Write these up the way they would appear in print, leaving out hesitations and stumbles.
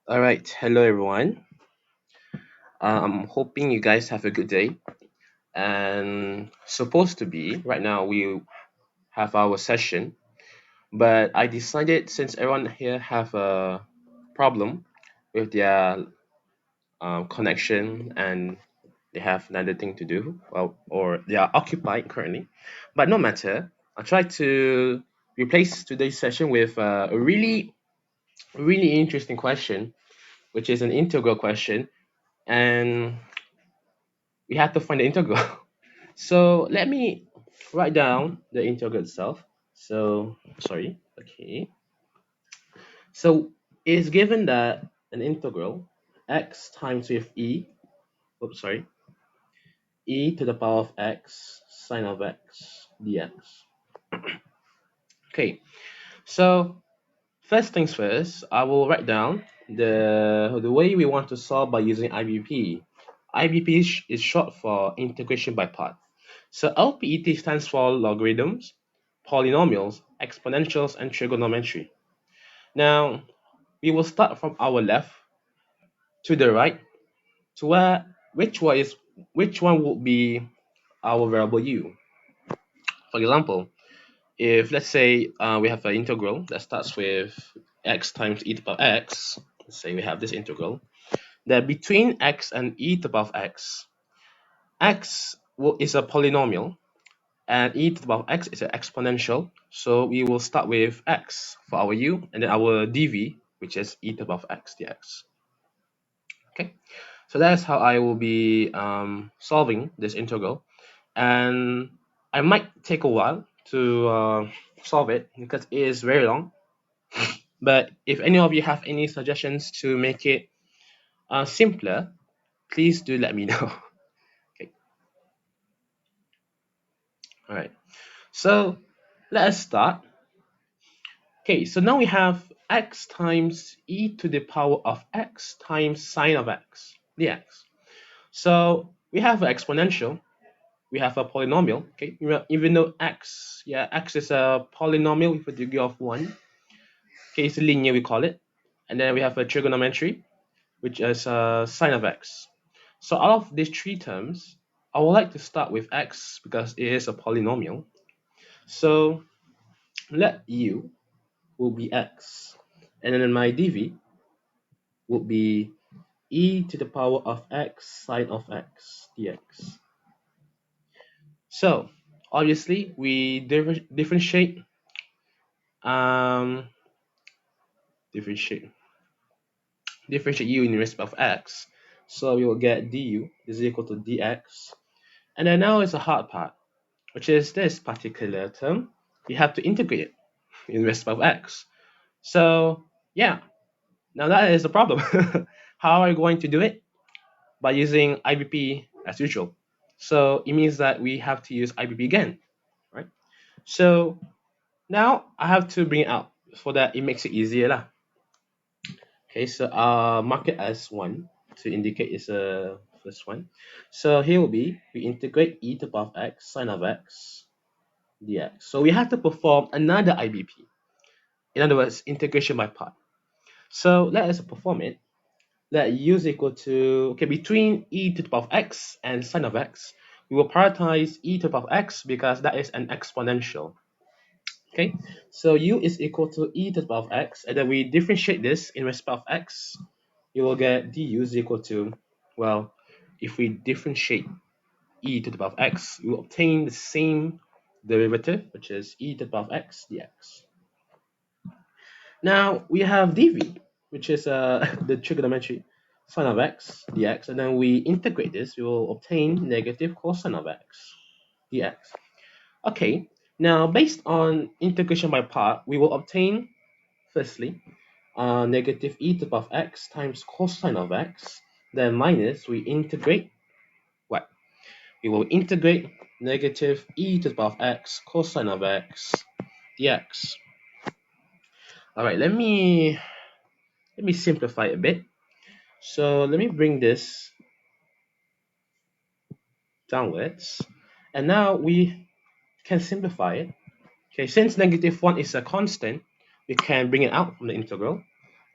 All right, hello everyone. I'm hoping you guys have a good day. And supposed to be right now we have our session, but I decided since everyone here have a problem with their connection and they have another thing to do, well, or they are occupied currently. But no matter, I try to replace today's session with a really interesting question, which is an integral question, and we have to find the integral. So let me write down the integral itself. So sorry, okay. So it's given that an integral x times with oops, sorry, e to the power of x sine of x dx. Okay, so first things first, I will write down the way we want to solve by using IBP. IBP is short for integration by part. So LPET stands for logarithms, polynomials, exponentials, and trigonometry. Now, we will start from our left to the right to where which one would be our variable u. For example, if let's say we have an integral that starts with x times e to the power x, let's say we have this integral, that between x and e to the power of is a polynomial and e to the power of x is an exponential. So we will start with x for our u and then our dv, which is e to the power of x dx. Okay, so that's how I will be solving this integral, and I might take a while to solve it because it is very long. But if any of you have any suggestions to make it simpler, please do let me know. Okay, all right. So let us start. Okay, so now we have x times e to the power of x times sine of x dx. So we have an exponential, we have a polynomial. Okay, even though x is a polynomial with a degree of 1. Okay, it's linear, we call it. And then we have a trigonometry, which is sine of x. So out of these three terms, I would like to start with x because it is a polynomial. So let u will be x. And then my dv would be e to the power of x sine of x dx. So obviously we um differentiate differentiate u in respect of x. So we will get du is equal to dx. And then now is a hard part, which is this particular term. You have to integrate it in respect of x. So yeah, now that is the problem. How are you going to do it? By using IBP as usual. So it means that we have to use IBP again, right? So now I have to bring it out so that it makes it easier lah. Okay, so I'll mark it as 1 to indicate it's a first one. So here will be, we integrate e to the power of x sine of x dx. So we have to perform another IBP. In other words, integration by part. So let us perform it. Let u is equal to, okay, between e to the power of x and sine of x, we will prioritize e to the power of x because that is an exponential. Okay, so u is equal to e to the power of x, and then we differentiate this in respect of x. You will get du is equal to, well, if we differentiate e to the power of x, we will obtain the same derivative, which is e to the power of x dx. Now we have dv, which is the trigonometry sine of x dx, and then we integrate this, we will obtain negative cosine of x dx. Okay, now based on integration by part, we will obtain, firstly, negative e to the power of x times cosine of x, then minus, we integrate what? We will integrate negative e to the power of x cosine of x dx. All right, let me simplify a bit. So let me bring this downwards. And now we can simplify it. Okay, since negative 1 is a constant, we can bring it out from the integral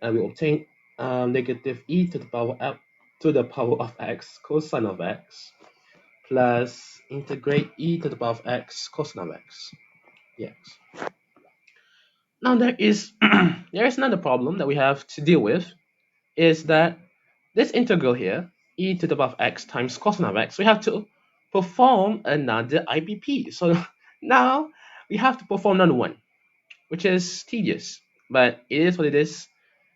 and we obtain negative e to the power f to the power of x cosine of x plus integrate e to the power of x cosine of x dx. Now there is there is another problem that we have to deal with, is that this integral here, e to the power of x times cosine of x, we have to perform another IBP. So now we have to perform another one, which is tedious, but it is what it is.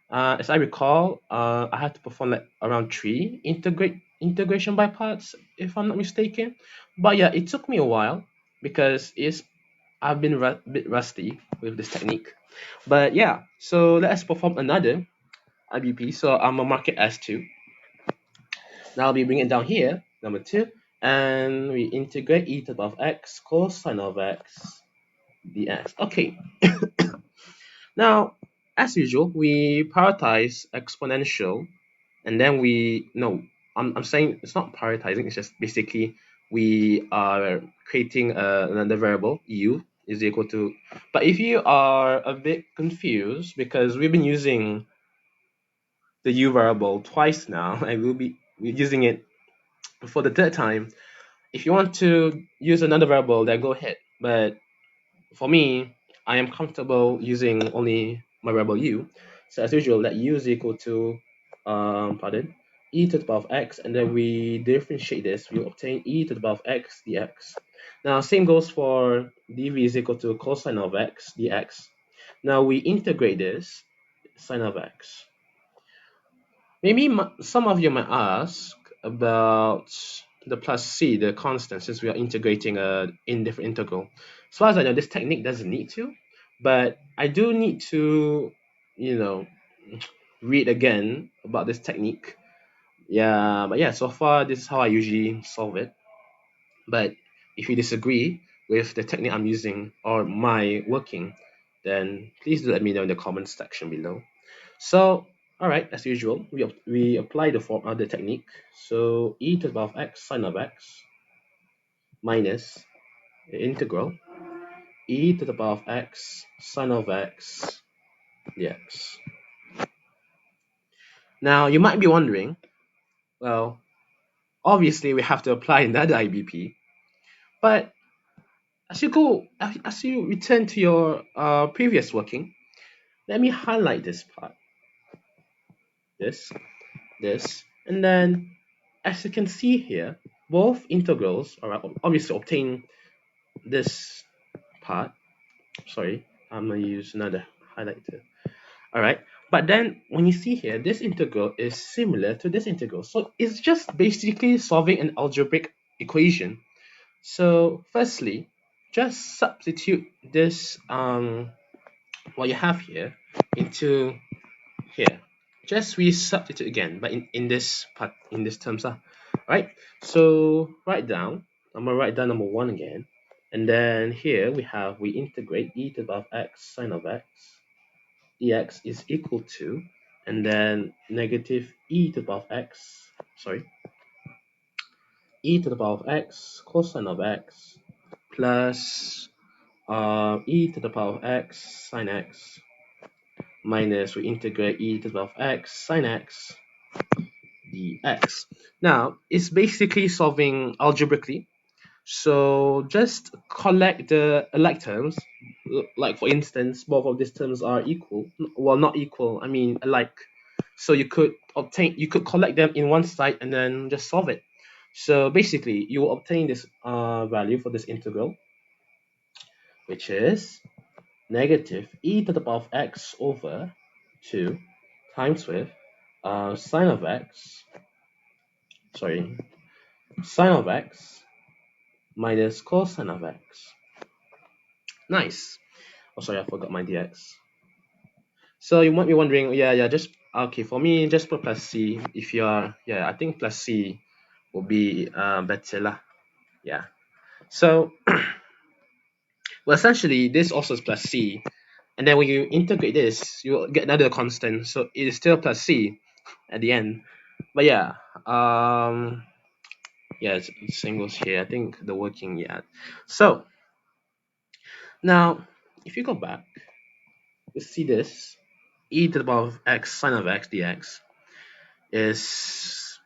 As I recall, I had to perform like around three integration by parts, if I'm not mistaken. But yeah, it took me a while because I've been a bit rusty with this technique. But yeah, so let's perform another IBP. So I'm gonna mark it as two. Now we bring it down here, number two, and we integrate e to the power of x cosine of x dx. Okay, now as usual, we prioritize exponential, and then we no, I'm saying it's not prioritizing. It's just basically we are creating another variable u is equal to. But if you are a bit confused because we've been using the u variable twice now, and we're using it for the third time. If you want to use another variable, then go ahead. But for me, I am comfortable using only my variable u. So as usual, let u is equal to, pardon, e to the power of x, and then we differentiate this. We obtain e to the power of x dx. Now, same goes for dv is equal to cosine of x dx. Now we integrate this sine of x. Maybe some of you might ask about the plus c, the constant, since we are integrating a indifferent integral. As far as I know, this technique doesn't need to, but I do need to, you know, read again about this technique. Yeah, but yeah, so far this is how I usually solve it. But if you disagree with the technique I'm using or my working, then please do let me know in the comments section below. So, all right, as usual, we apply the technique. So e to the power of x sine of x minus the integral e to the power of x sine of x dx. Now you might be wondering, well, obviously we have to apply another IBP, but as you return to your previous working, let me highlight this part, this, this, and then as you can see here, both integrals are obviously obtain this part. Sorry, I'm gonna use another highlighter. All right, but then when you see here, this integral is similar to this integral, so it's just basically solving an algebraic equation. So firstly, just substitute this what you have here into here. Just re-substitute again, but in this part, in this terms, right? So I'm gonna write down number one again, and then here we integrate e to the power of x sine of x dx is equal to, and then negative e to the power of x, sorry, e to the power of x cosine of x plus e to the power of x sine x minus we integrate e to the power of x sine x dx. Now, it's basically solving algebraically. So just collect the like terms. Like for instance, both of these terms are equal. Well, not equal, I mean alike. So you could collect them in one side and then just solve it. So basically, you will obtain this value for this integral, which is negative e to the power of x over 2 times with sine of x, sorry, sine of x minus cosine of x. Nice. Oh, sorry, I forgot my dx. So you might be wondering, yeah, just okay. For me, just put plus c. If you are, yeah, I think plus c will be better lah. Yeah. So, well, essentially, this also is plus c, and then when you integrate this, you will get another constant. So it is still plus c at the end. But yeah, yeah, it's same goes here. I think the working, yeah. So now, if you go back, you see this. e to the power of x sine of x dx is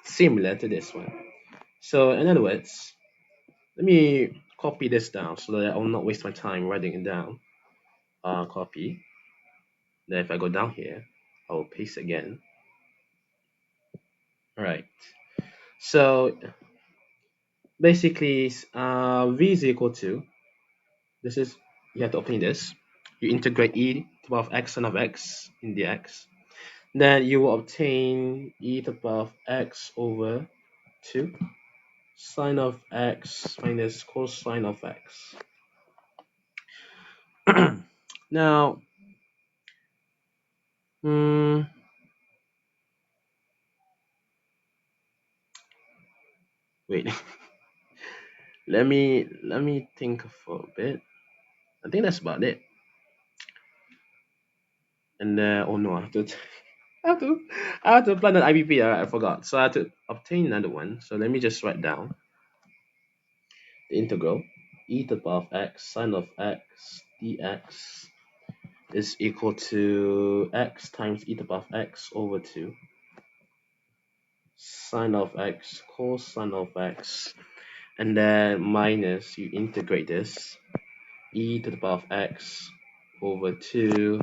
similar to this one. So in other words, let me copy this down so that I will not waste my time writing it down. Copy. Then if I go down here, I will paste again. All right. So basically, v is equal to, this is, you have to obtain this. You integrate e to the power of x sine of x in dx. Then you will obtain e to the power of x over 2 sine of x minus cosine of x. Now, wait. let me think for a bit. I think that's about it. And oh no, I have to I have to I have to apply that IBP. I forgot. So I have to obtain another one. So let me just write down the integral e to the power of x sine of x dx is equal to x times e to the power of x over 2 sine of x cosine of x, and then minus, you integrate this, e to the power of x over 2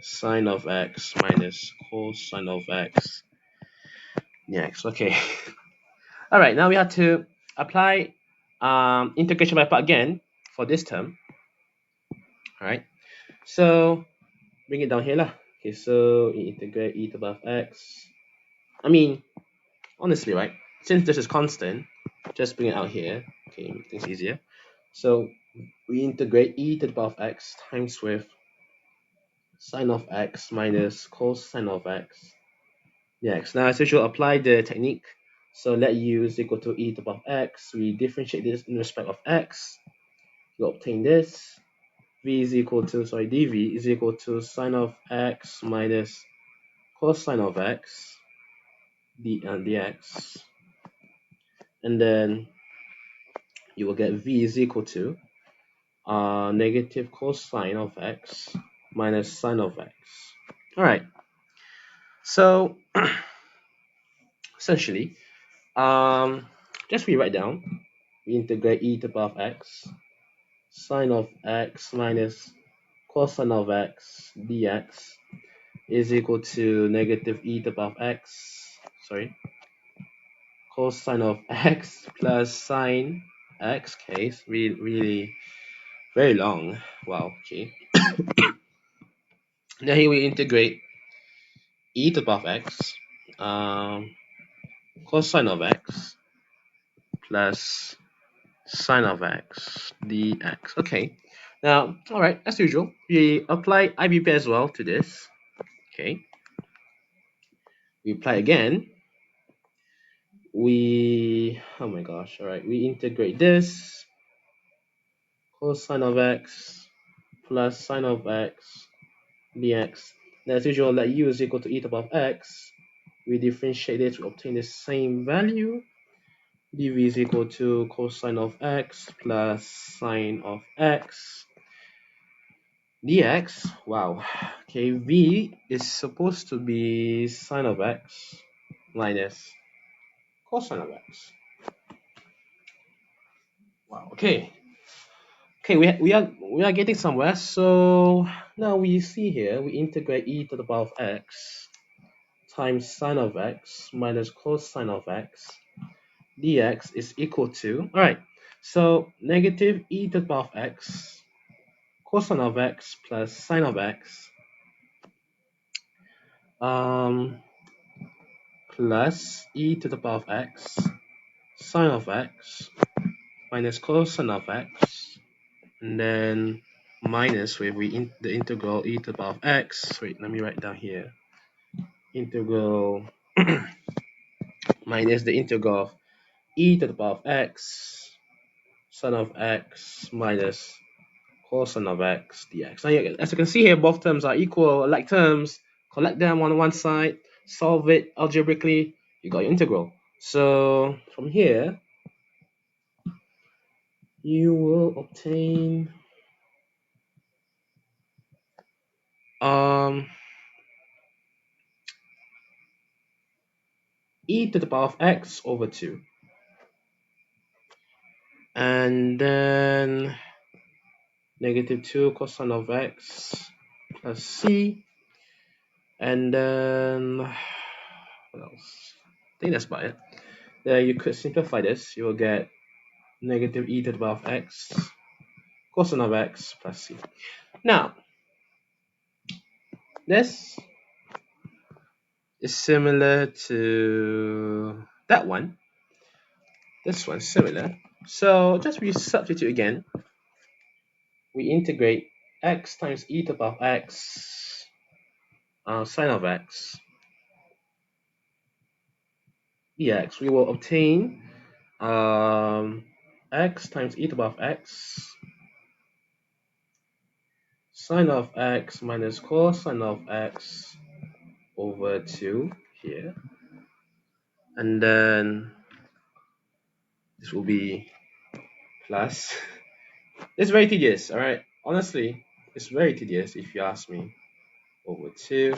sine of x minus cosine of x dx. Okay. All right, now we have to apply integration by part again for this term. All right, so bring it down here lah. Okay, so you integrate e to the power of x. I mean, honestly, right, since this is constant, just bring it out here. Okay, make things easier. So we integrate e to the power of x times with sine of x minus cosine of x dx. Now, as usual, apply the technique. So let u is equal to e to the power of x. We differentiate this in respect of x. You obtain this. V is equal to, dv is equal to sine of x minus cosine of x dx. And then you will get v is equal to negative cosine of x minus sine of x. All right. So essentially, just rewrite down. We integrate e to the power of x sine of x minus cosine of x dx is equal to negative e to the power of x, cosine of x plus sine x. Case really very long. Wow. Okay. Now here we integrate e to the power of x, cosine of x plus sine of x dx. Okay. Now, all right, as usual, we apply IBP as well to this. Okay. We apply again. Oh my gosh, all right, we integrate this cosine of x plus sine of x dx. Now, as usual, let u is equal to e to the power of x. We differentiate it to obtain the same value. dv is equal to cosine of x plus sine of x dx. Wow. Okay, v is supposed to be sine of x minus cosine of x. Wow. Okay. Okay, we are getting somewhere. So now we see here, we integrate e to the power of x times sine of x minus cosine of x dx is equal to, all right, so negative e to the power of x cosine of x plus sine of x plus e to the power of x sine of x minus cosine of x, and then minus with the integral e to the power of x. Wait, let me write down here. Integral minus the integral of e to the power of x sine of x minus cosine of x dx. Now, as you can see here, both terms are equal, like terms. Collect them on one side, solve it algebraically, you got your integral. So from here, you will obtain um, e to the power of x over 2. And then negative 2 cosine of x plus c. And then what else? I think that's about it. Then you could simplify this. You will get negative e to the power of x cosine of x plus c. Now, this is similar to that one. This one's similar. So just resubstitute again. We integrate x times e to the power of x sine of x dx. We will obtain x times e to the power of x sine of x minus cosine of x over 2 here. And then this will be plus. It's very tedious, alright? Honestly, it's very tedious if you ask me. Over 2.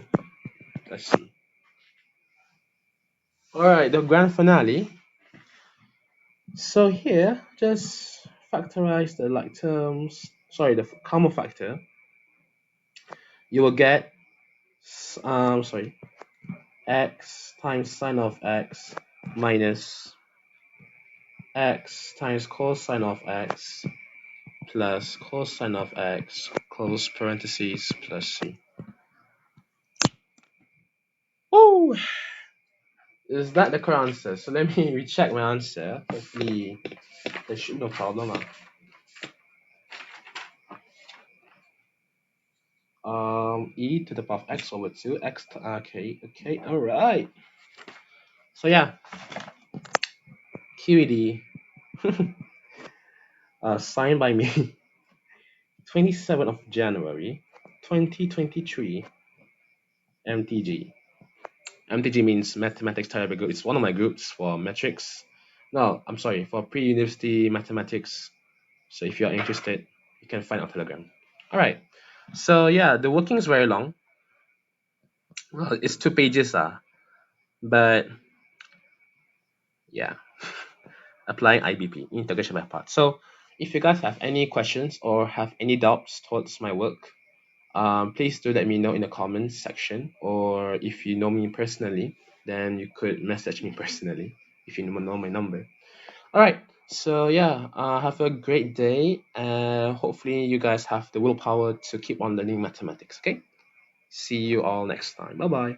Let's see. Alright, the grand finale. So here, just factorize the like terms, the common factor. You will get, x times sine of x minus x times cosine of x plus cosine of x, close parentheses, plus c. Oh, is that the correct answer? So let me recheck my answer. Hopefully, there should be no problem. E to the power of x over 2 x. Okay, all right. So yeah, QED, signed by me, 27th of January, 2023, MTG. MTG means Mathematics Type Group. It's one of my groups for metrics. No, I'm sorry, for pre-university mathematics. So if you are interested, you can find our Telegram. All right. So yeah, the working is very long. Well, it's 2 pages, but yeah, applying IBP, integration by parts. So if you guys have any questions or have any doubts towards my work, please do let me know in the comments section. Or if you know me personally, then you could message me personally if you know my number. All right. So yeah, have a great day, and hopefully you guys have the willpower to keep on learning mathematics. Okay. See you all next time. Bye bye.